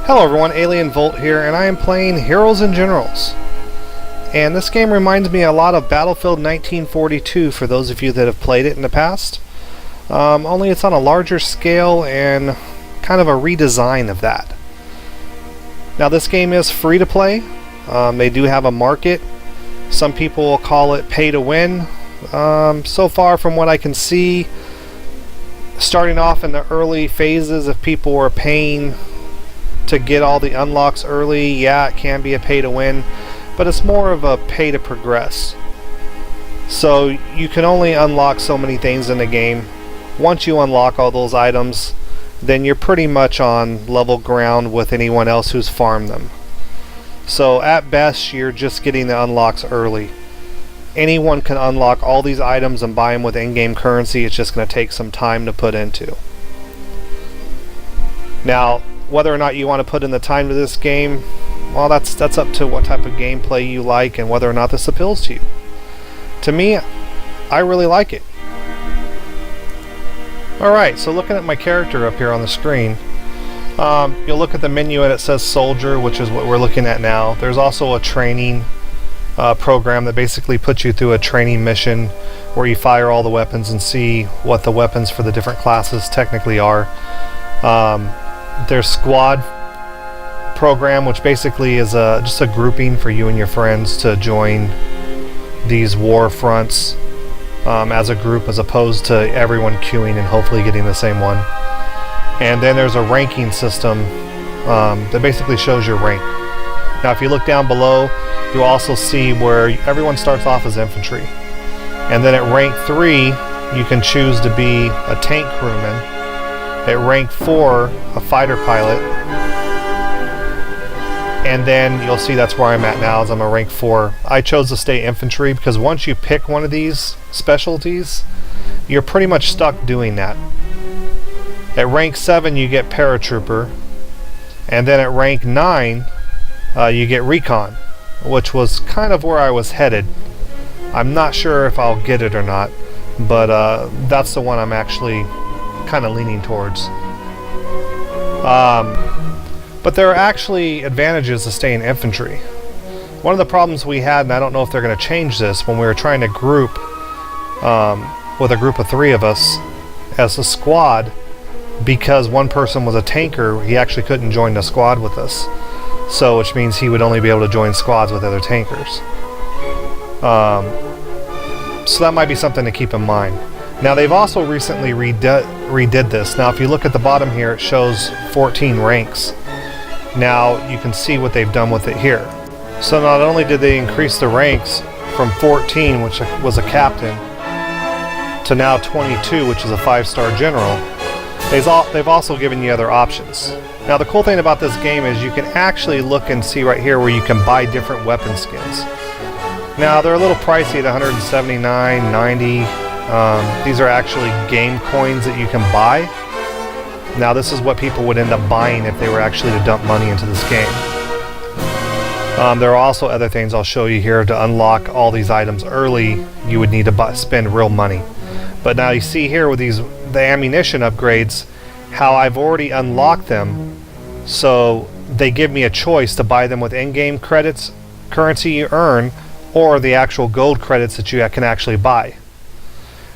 Hello everyone, Alien Volt here, and I am playing Heroes and Generals. And this game reminds me a lot of Battlefield 1942 for those of you that have played it in the past. Only it's on a larger scale and kind of a redesign of that. Now this game is free to play. They do have a market. Some people will call it pay to win. So far from what I can see, starting off in the early phases, if people were paying to get all the unlocks early, yeah, it can be a pay to win, but it's more of a pay to progress. So you can only unlock so many things in the game. Once you unlock all those items, then you're pretty much on level ground with anyone else who's farmed them. So at best, you're just getting the unlocks early. Anyone can unlock all these items and buy them with in-game currency. It's just going to take some time to put into. Now, whether or not you want to put in the time to this game, well, that's up to what type of gameplay you like and whether or not this appeals to you. To me, I really like it. Alright, so looking at my character up here on the screen, you'll look at the menu and it says Soldier, which is what we're looking at now. There's also a training program that basically puts you through a training mission where you fire all the weapons and see what the weapons for the different classes technically are. There's Squad program, which basically is just a grouping for you and your friends to join these war fronts as a group, as opposed to everyone queuing and hopefully getting the same one. And then there's a ranking system that basically shows your rank. Now if you look down below, you'll also see where everyone starts off as infantry, and then at rank 3 you can choose to be a tank crewman. At rank 4, a fighter pilot, and then you'll see that's where I'm at now, as I'm a rank 4. I chose to stay infantry because once you pick one of these specialties, you're pretty much stuck doing that. At rank 7 you get paratrooper, and then at rank 9 you get recon, which was kind of where I was headed. I'm not sure if I'll get it or not, but that's the one I'm actually kind of leaning towards. But there are actually advantages to staying infantry. One of the problems we had, and I don't know if they're going to change this, when we were trying to group with a group of 3 of us as a squad, because one person was a tanker, he actually couldn't join the squad with us. So, which means he would only be able to join squads with other tankers. So that might be something to keep in mind. Now they've also recently redid this. Now if you look at the bottom here, it shows 14 ranks. Now you can see what they've done with it here. So not only did they increase the ranks from 14, which was a captain, to now 22, which is a 5-star general, they've also given you other options. Now the cool thing about this game is you can actually look and see right here where you can buy different weapon skins. Now they're a little pricey at $179, $90. These are actually game coins that you can buy. Now this is what people would end up buying if they were actually to dump money into this game. There are also other things I'll show you here. To unlock all these items early, you would need to spend real money. But now you see here with the ammunition upgrades, how I've already unlocked them, so they give me a choice to buy them with in-game credits, currency you earn, or the actual gold credits that you can actually buy.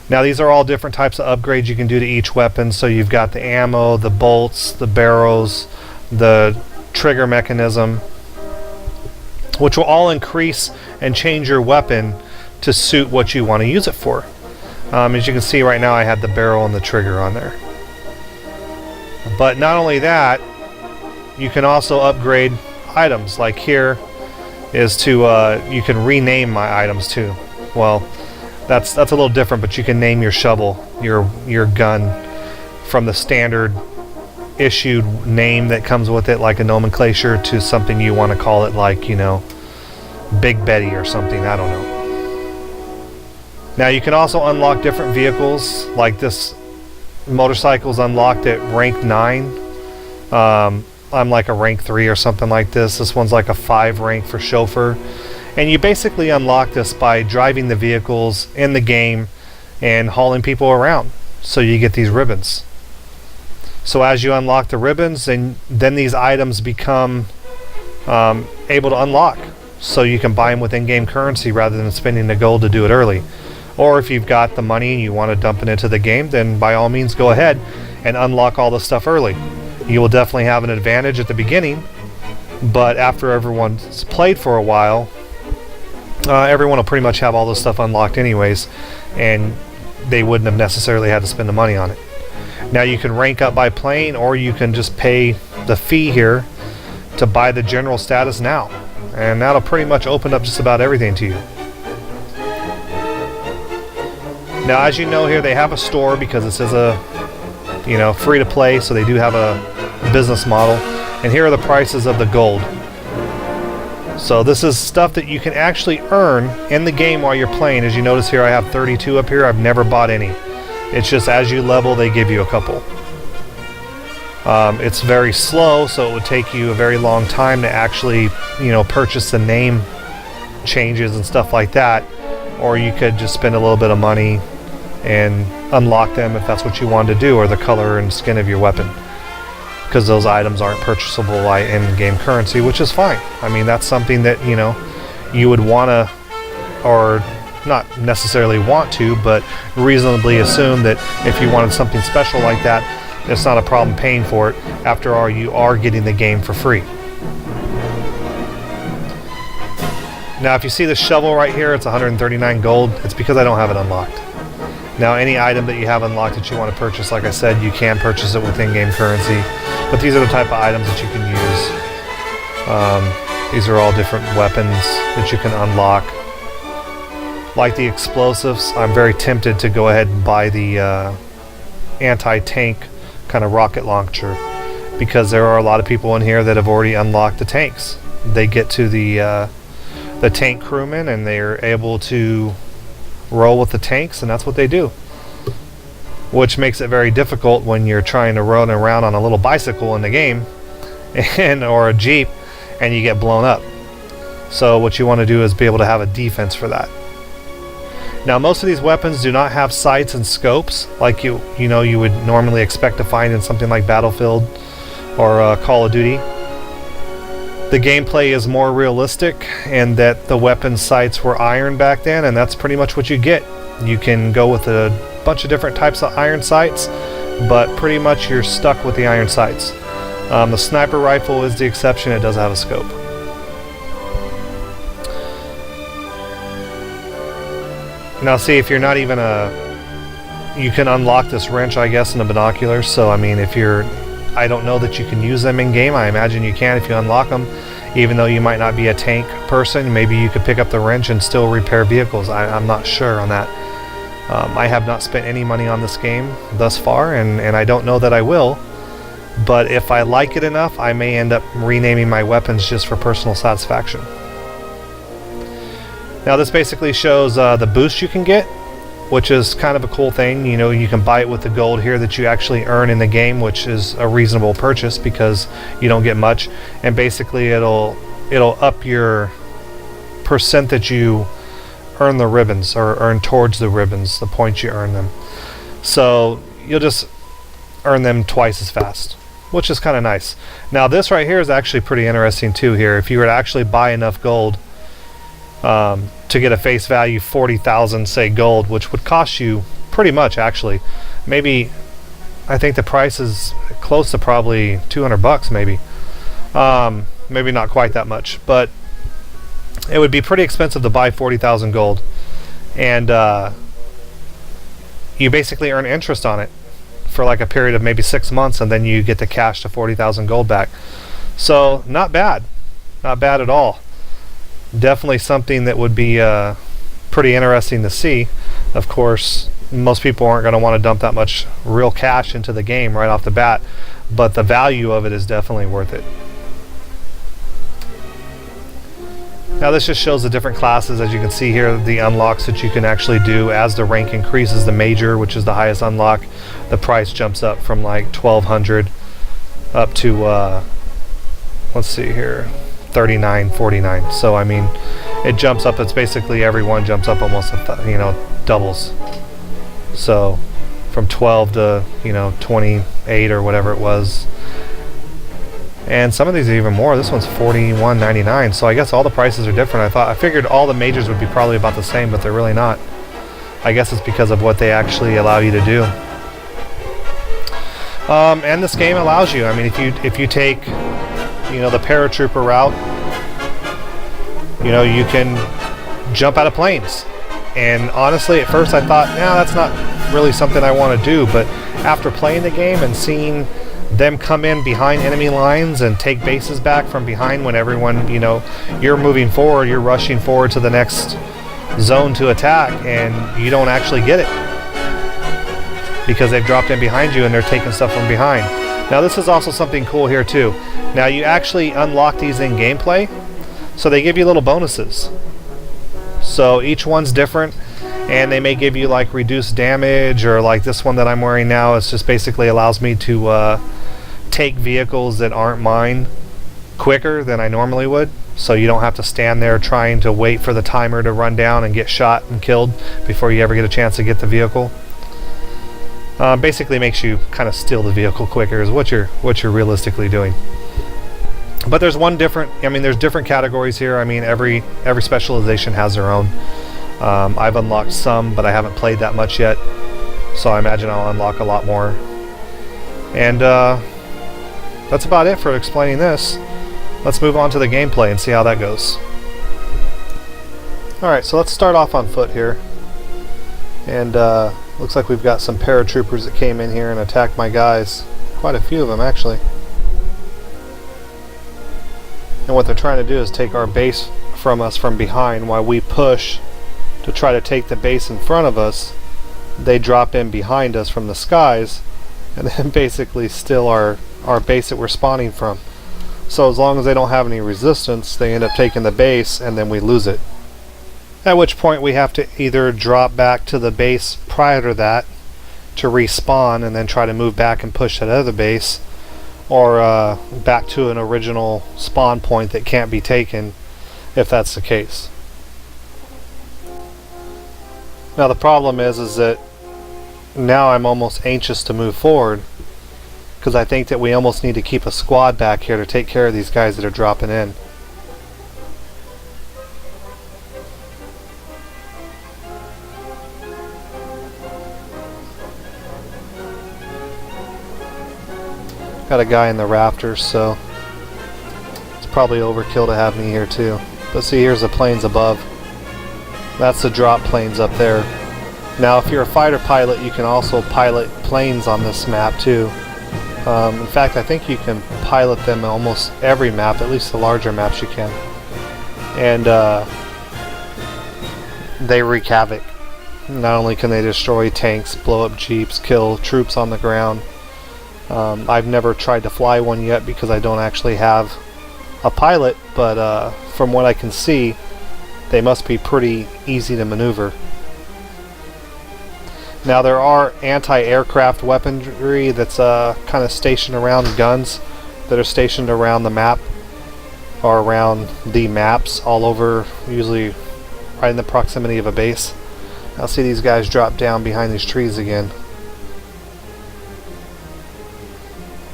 Now these are all different types of upgrades you can do to each weapon. So you've got the ammo, the bolts, the barrels, the trigger mechanism, which will all increase and change your weapon to suit what you want to use it for. As you can see right now, I had the barrel and the trigger on there. But not only that, you can also upgrade items. Like here is to you can rename my items too. Well, that's a little different, but you can name your shovel, your gun, from the standard issued name that comes with it, like a nomenclature, to something you want to call it, like, you know, Big Betty or something, I don't know. Now you can also unlock different vehicles, like this motorcycle's unlocked at rank 9. I'm like a rank 3 or something like this. This one's like a 5 rank for chauffeur. And you basically unlock this by driving the vehicles in the game and hauling people around. So you get these ribbons. So as you unlock the ribbons, then these items become able to unlock. So you can buy them with in-game currency rather than spending the gold to do it early. Or if you've got the money and you want to dump it into the game, then by all means go ahead and unlock all the stuff early. You will definitely have an advantage at the beginning, but after everyone's played for a while, everyone will pretty much have all this stuff unlocked anyways, and they wouldn't have necessarily had to spend the money on it. Now you can rank up by playing, or you can just pay the fee here to buy the general status now, and that'll pretty much open up just about everything to you. Now, as you know here, they have a store because this is a, free to play, so they do have a business model. And here are the prices of the gold. So this is stuff that you can actually earn in the game while you're playing. As you notice here, I have 32 up here. I've never bought any. It's just as you level, they give you a couple. It's very slow, so it would take you a very long time to actually, purchase the name changes and stuff like that. Or you could just spend a little bit of money and unlock them if that's what you wanted to do, or the color and skin of your weapon, because those items aren't purchasable in-game currency, which is fine. I mean, that's something that you would want to, or not necessarily want to, but reasonably assume that if you wanted something special like that, it's not a problem paying for it. After all, you are getting the game for free. Now, if you see the shovel right here, it's 139 gold. It's because I don't have it unlocked. Now, any item that you have unlocked that you want to purchase, like I said, you can purchase it with in-game currency. But these are the type of items that you can use. These are all different weapons that you can unlock. Like the explosives, I'm very tempted to go ahead and buy the anti-tank kind of rocket launcher, because there are a lot of people in here that have already unlocked the tanks. They get to the tank crewmen and they're able to roll with the tanks, and that's what they do, which makes it very difficult when you're trying to run around on a little bicycle in the game or a jeep and you get blown up. So what you want to do is be able to have a defense for that. Now, most of these weapons do not have sights and scopes like you would normally expect to find in something like Battlefield or Call of Duty. The gameplay is more realistic in that the weapon sights were iron back then, and that's pretty much what you get. You can go with a bunch of different types of iron sights, but pretty much you're stuck with the iron sights. The sniper rifle is the exception. It does have a scope. Now see, if you're not even you can unlock this wrench, I guess, in the binoculars. So I mean, I don't know that you can use them in game. I imagine you can if you unlock them. Even though you might not be a tank person, maybe you could pick up the wrench and still repair vehicles. I'm not sure on that. I have not spent any money on this game thus far, and I don't know that I will. But if I like it enough, I may end up renaming my weapons just for personal satisfaction. Now this basically shows the boost you can get, which is kind of a cool thing. You can buy it with the gold here that you actually earn in the game, which is a reasonable purchase because you don't get much. And basically it'll up your percent that you earn the ribbons, or earn towards the ribbons, the points you earn them. So you'll just earn them twice as fast, which is kind of nice. Now this right here is actually pretty interesting too here. If you were to actually buy enough gold to get a face value 40,000, say, gold, which would cost you pretty much, actually. Maybe, I think the price is close to probably 200 bucks, maybe. Maybe not quite that much, but it would be pretty expensive to buy 40,000 gold. And you basically earn interest on it for like a period of maybe 6 months, and then you get the cash to 40,000 gold back. So, not bad. Not bad at all. Definitely something that would be pretty interesting to see. Of course, most people aren't going to want to dump that much real cash into the game right off the bat, but the value of it is definitely worth it. Now this just shows the different classes. As you can see here, the unlocks that you can actually do as the rank increases. The major, which is the highest unlock, the price jumps up from like 1,200 up to let's see here, 39.49. So I mean, it jumps up. It's basically every one jumps up almost doubles. So from 12 to 28 or whatever it was. And some of these are even more. This one's $41.99, so I guess all the prices are different. I figured all the majors would be probably about the same, but they're really not. I guess it's because of what they actually allow you to do. And this game allows you. I mean, if you take the paratrooper route, you can jump out of planes. And honestly, at first I thought, that's not really something I want to do. But after playing the game and seeing them come in behind enemy lines and take bases back from behind when everyone, you're moving forward, you're rushing forward to the next zone to attack, and you don't actually get it because they've dropped in behind you and they're taking stuff from behind. Now this is also something cool here too. Now you actually unlock these in gameplay, so they give you little bonuses. So each one's different, and they may give you like reduced damage, or like this one that I'm wearing now, it's just basically allows me to take vehicles that aren't mine quicker than I normally would, so you don't have to stand there trying to wait for the timer to run down and get shot and killed before you ever get a chance to get the vehicle. Basically makes you kind of steal the vehicle quicker is what you're realistically doing. But there's there's different categories here. I mean, every specialization has their own. I've unlocked some, but I haven't played that much yet, so I imagine I'll unlock a lot more. And that's about it for explaining this. Let's move on to the gameplay and see how that goes. Alright, so let's start off on foot here. And looks like we've got some paratroopers that came in here and attacked my guys. Quite a few of them, actually. And what they're trying to do is take our base from us from behind while we push to try to take the base in front of us. They drop in behind us from the skies and then basically steal our base that we're spawning from. So as long as they don't have any resistance, they end up taking the base and then we lose it. At which point we have to either drop back to the base prior to that to respawn and then try to move back and push that other base, or back to an original spawn point that can't be taken if that's the case. Now the problem is that now I'm almost anxious to move forward, because I think that we almost need to keep a squad back here to take care of these guys that are dropping in. Got a guy in the rafters, so it's probably overkill to have me here too. But see, here's the planes above. That's the drop planes up there. Now if you're a fighter pilot, you can also pilot planes on this map too. In fact, I think you can pilot them in almost every map, at least the larger maps you can. And they wreak havoc. Not only can they destroy tanks, blow up jeeps, kill troops on the ground. I've never tried to fly one yet because I don't actually have a pilot, but from what I can see, they must be pretty easy to maneuver. Now there are anti-aircraft weaponry that's kind of stationed around guns that are stationed around the map, or around the maps all over, usually right in the proximity of a base. I'll see these guys drop down behind these trees again.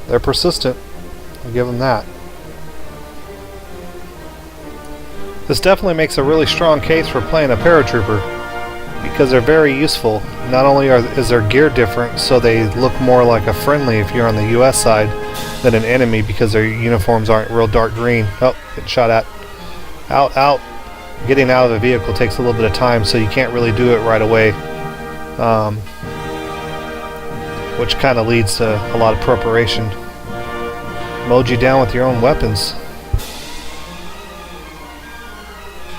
They're persistent, I'll give them that. This definitely makes a really strong case for playing a paratrooper, because they're very useful. Not only is their gear different, so they look more like a friendly if you're on the US side than an enemy, because their uniforms aren't real dark green. Oh, getting shot at. Out. Getting out of the vehicle takes a little bit of time, so you can't really do it right away. Which kind of leads to a lot of preparation. Mowed you down with your own weapons.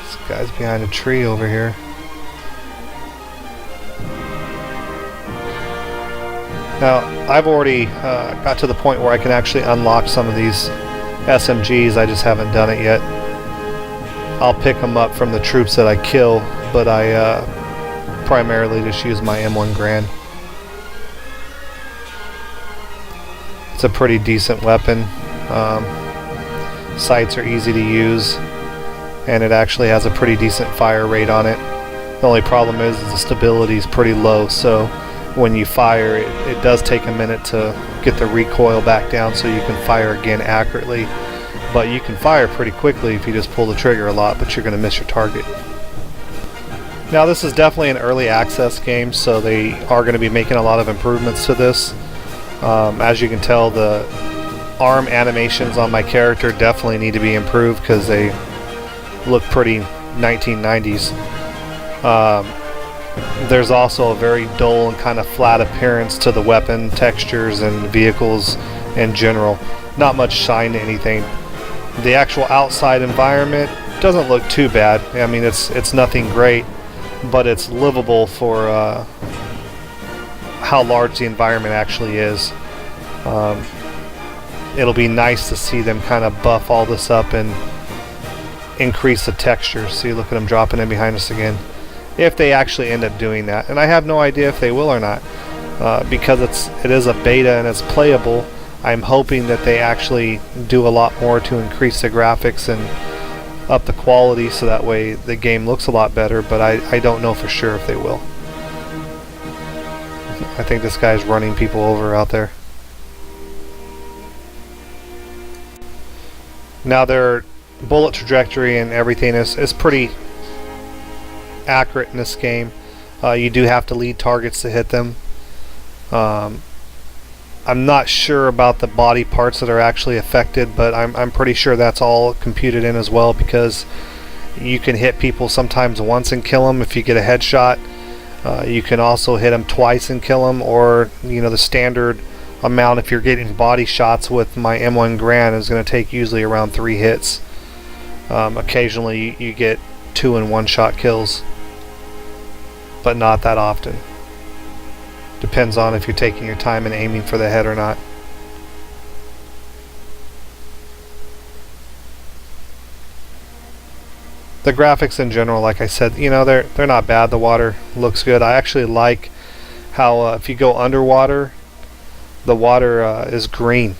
This guy's behind a tree over here. Now, I've already got to the point where I can actually unlock some of these SMGs, I just haven't done it yet. I'll pick them up from the troops that I kill, but I primarily just use my M1 Garand. It's a pretty decent weapon. Sights are easy to use, and it actually has a pretty decent fire rate on it. The only problem is the stability is pretty low, so when you fire, it does take a minute to get the recoil back down so you can fire again accurately. But you can fire pretty quickly if you just pull the trigger a lot, but you're going to miss your target. Now this is definitely an early access game, so they are going to be making a lot of improvements to this. As you can tell, the arm animations on my character definitely need to be improved because they look pretty 1990s. There's also a very dull and kind of flat appearance to the weapon textures and vehicles in general. Not much shine to anything. The actual outside environment doesn't look too bad. I mean, it's nothing great, but it's livable for how large the environment actually is. It'll be nice to see them kind of buff all this up and increase the texture. See, look at them dropping in behind us again. If they actually end up doing that, and I have no idea if they will or not, because it is a beta and it's playable. I'm hoping that they actually do a lot more to increase the graphics and up the quality so that way the game looks a lot better, but I don't know for sure if they will. I think this guy's running people over out there. Now their bullet trajectory and everything is pretty accurate in this game. You do have to lead targets to hit them. I'm not sure about the body parts that are actually affected, but I'm pretty sure that's all computed in as well, because you can hit people sometimes once and kill them if you get a headshot. You can also hit them twice and kill them, or the standard amount if you're getting body shots with my M1 Garand is going to take usually around 3 hits. Occasionally you get 2 and 1 shot kills, but not that often. Depends on if you're taking your time and aiming for the head or not. The graphics in general, like I said, they're not bad. The water looks good. I actually like how if you go underwater, the water is green.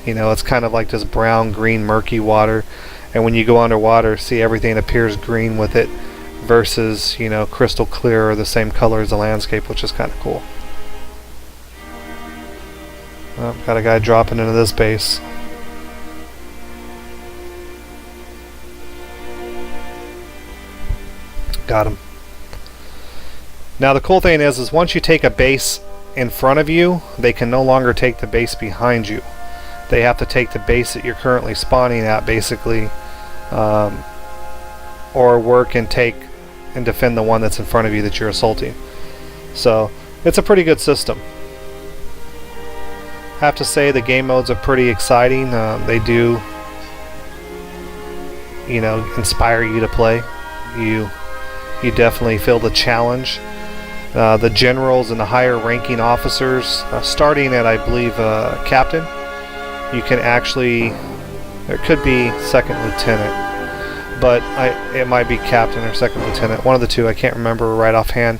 It's kind of like this brown, green, murky water. And when you go underwater, see, everything appears green with it versus, crystal clear or the same color as the landscape, which is kind of cool. Oh, got a guy dropping into this base. Got him. Now the cool thing is once you take a base in front of you, they can no longer take the base behind you. They have to take the base that you're currently spawning at, basically, or work and take and defend the one that's in front of you that you're assaulting. So it's a pretty good system. Have to say the game modes are pretty exciting. They do, inspire you to play. You definitely feel the challenge. The generals and the higher ranking officers, starting at I believe captain, you can actually, there could be second lieutenant, but it might be captain or second lieutenant, one of the two. I can't remember right offhand.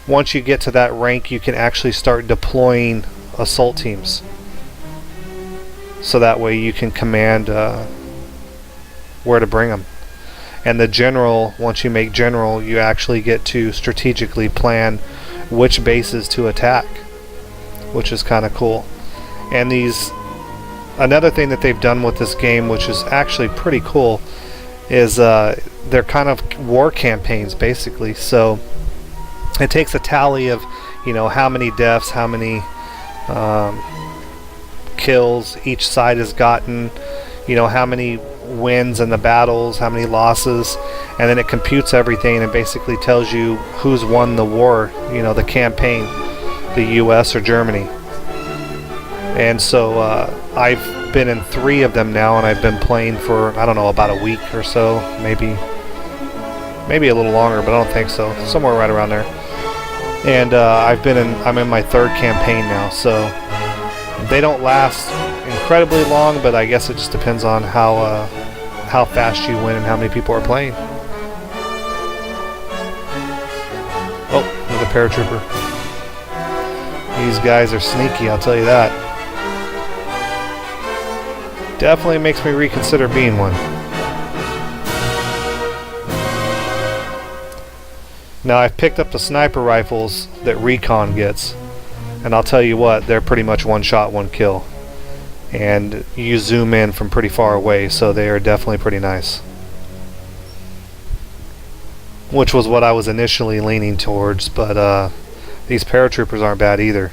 Once you get to that rank, you can actually start deploying assault teams. So that way you can command where to bring them. And the general, once you make general, you actually get to strategically plan which bases to attack, which is kind of cool. And another thing that they've done with this game, which is actually pretty cool, is they're kind of war campaigns, basically. So it takes a tally of how many deaths, how many kills each side has gotten, how many wins in the battles, how many losses, and then it computes everything and basically tells you who's won the war, the campaign, the US or Germany. And so I've been in 3 of them now, and I've been playing for, I don't know, about a week or so, maybe a little longer, but I don't think so, somewhere right around there. And I'm in my 3rd campaign now, so they don't last incredibly long, but I guess it just depends on how fast you win and how many people are playing. Oh, another paratrooper. These guys are sneaky, I'll tell you that. Definitely makes me reconsider being one. Now I've picked up the sniper rifles that Recon gets. And I'll tell you what, they're pretty much one shot, one kill. And you zoom in from pretty far away, so they are definitely pretty nice. Which was what I was initially leaning towards, but these paratroopers aren't bad either.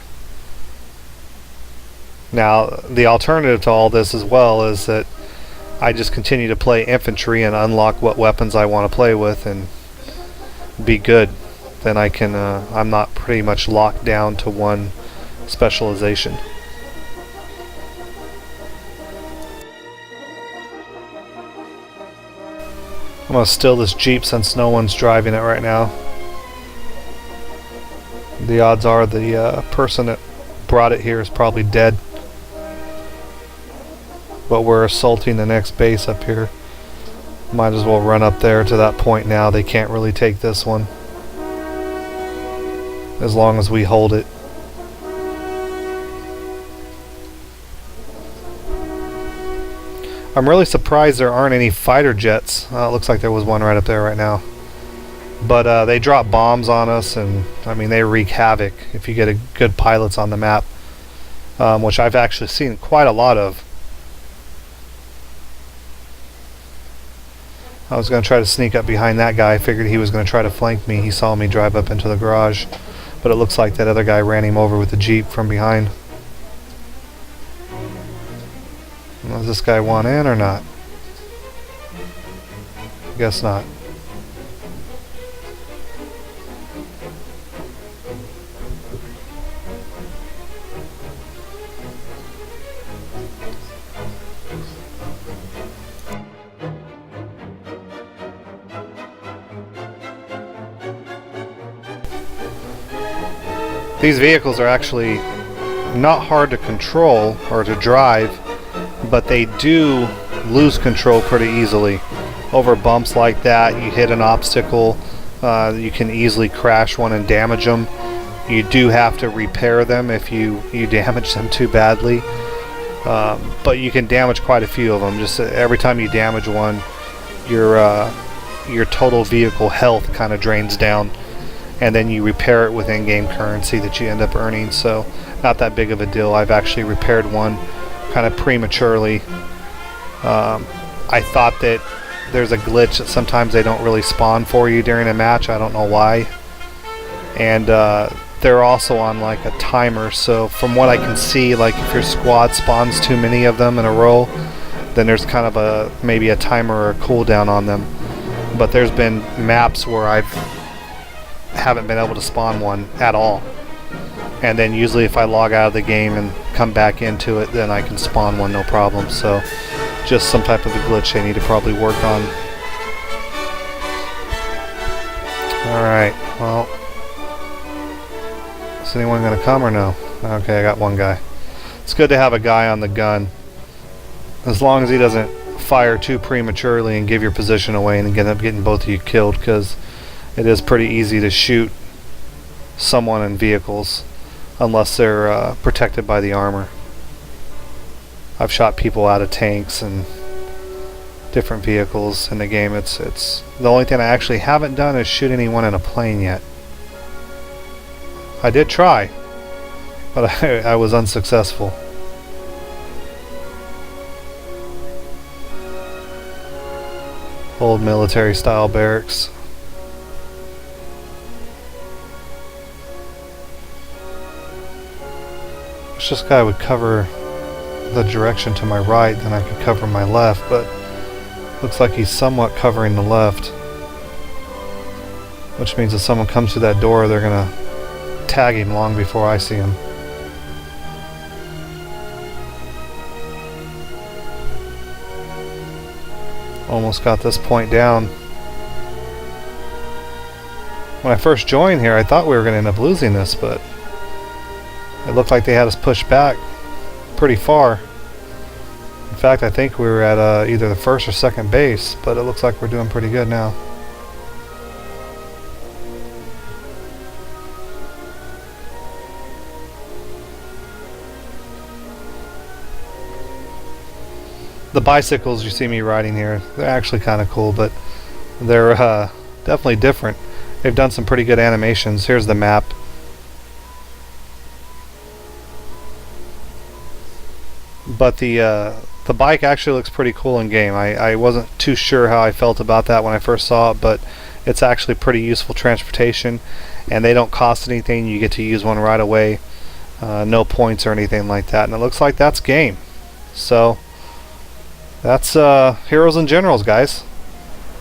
Now, the alternative to all this as well is that I just continue to play infantry and unlock what weapons I want to play with and be good. Then I can, I'm not pretty much locked down to one specialization. I'm going to steal this Jeep since no one's driving it right now. The odds are the person that brought it here is probably dead. But we're assaulting the next base up here. Might as well run up there to that point now. They can't really take this one, as long as we hold it. I'm really surprised there aren't any fighter jets. It looks like there was one right up there right now. But they drop bombs on us, and I mean, they wreak havoc if you get a good pilots on the map, which I've actually seen quite a lot of. I was going to try to sneak up behind that guy. I figured he was going to try to flank me. He saw me drive up into the garage, but it looks like that other guy ran him over with the Jeep from behind. Does this guy want in or not? Guess not. These vehicles are actually not hard to control or to drive, but they do lose control pretty easily. Over bumps like that, you hit an obstacle, you can easily crash one and damage them. You do have to repair them if you damage them too badly, but you can damage quite a few of them. Just every time you damage one, your total vehicle health kind of drains down, and then you repair it with in-game currency that you end up earning. So not that big of a deal. I've actually repaired one kind of prematurely. I thought that there's a glitch that sometimes they don't really spawn for you during a match. I don't know why. And they're also on like a timer, so from what I can see, like if your squad spawns too many of them in a row, then there's kind of maybe a timer or a cooldown on them. But there's been maps where I haven't been able to spawn one at all, and then usually if I log out of the game and come back into it, then I can spawn one no problem. So just some type of a glitch they need to probably work on. Alright, well, is anyone going to come or no? Okay, I got one guy. It's good to have a guy on the gun, as long as he doesn't fire too prematurely and give your position away and end up getting both of you killed, because it is pretty easy to shoot someone in vehicles unless they're protected by the armor. I've shot people out of tanks and different vehicles in the game. It's the only thing I actually haven't done is shoot anyone in a plane yet. I did try, but I was unsuccessful. Old military style barracks. Wish this guy would cover the direction to my right, then I could cover my left, but looks like he's somewhat covering the left, which means if someone comes through that door, they're gonna tag him long before I see him. Almost got this point down. When I first joined here, I thought we were gonna end up losing this, but it looked like they had us pushed back pretty far. In fact, I think we were at either the first or second base, but it looks like we're doing pretty good now. The bicycles you see me riding here, they're actually kind of cool, but they're definitely different. They've done some pretty good animations. Here's the map. But the bike actually looks pretty cool in game. I wasn't too sure how I felt about that when I first saw it, but it's actually pretty useful transportation, and they don't cost anything. You get to use one right away, no points or anything like that, and it looks like that's game. So that's Heroes and Generals, guys.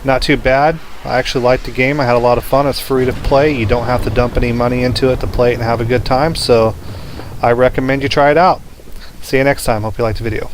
Not too bad. I actually liked the game. I had a lot of fun. It's free to play. You don't have to dump any money into it to play it and have a good time, so I recommend you try it out. See you next time. Hope you liked the video.